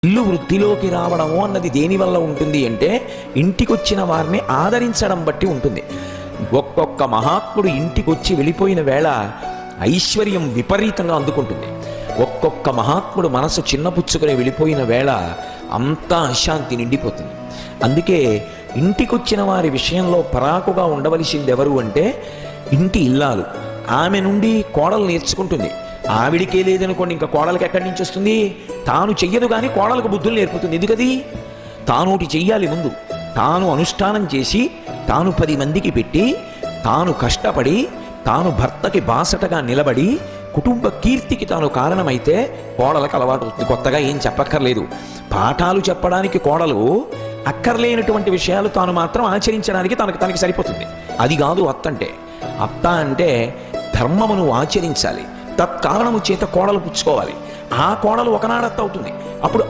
ఇల్లు వృద్ధిలోకి రావడము అన్నది దేనివల్ల ఉంటుంది అంటే ఇంటికొచ్చిన వారిని ఆదరించడం బట్టి ఉంటుంది. ఒక్కొక్క మహాత్ముడు ఇంటికొచ్చి వెళ్ళిపోయిన వేళ ఐశ్వర్యం విపరీతంగా అందుకుంటుంది. ఒక్కొక్క మహాత్ముడు మనసు చిన్నపుచ్చుకొని వెళ్ళిపోయిన వేళ అంతా అశాంతి నిండిపోతుంది. అందుకే ఇంటికొచ్చిన వారి విషయంలో పరాకుగా ఉండవలసింది ఎవరు అంటే ఇంటి ఇల్లాలు. ఆమె నుండి కోడలు నేర్చుకుంటుంది. ఆవిడికే లేదనుకోండి, ఇంకా కోడలికి ఎక్కడి నుంచి వస్తుంది? తాను చెయ్యదు కానీ కోడలకు బుద్ధులు నేర్పుతుంది. ఎందుకది? తానోటి చెయ్యాలి ముందు. తాను అనుష్ఠానం చేసి తాను 10 మందికి పెట్టి తాను కష్టపడి తాను భర్తకి బాసటగా నిలబడి కుటుంబ కీర్తికి తాను కారణమైతే కోడలకు అలవాటు అవుతుంది. కొత్తగా ఏం చెప్పక్కర్లేదు. పాఠాలు చెప్పడానికి కోడలు అక్కర్లేనటువంటి విషయాలు తాను మాత్రం ఆచరించడానికి తనకి సరిపోతుంది. అది కాదు అత్త అంటే. అత్త అంటే ధర్మమును ఆచరించాలి. తత్కారణము చేత కోడలు పుచ్చుకోవాలి. ఆ కోడలు ఒకనాడత్త అవుతుంది. అప్పుడు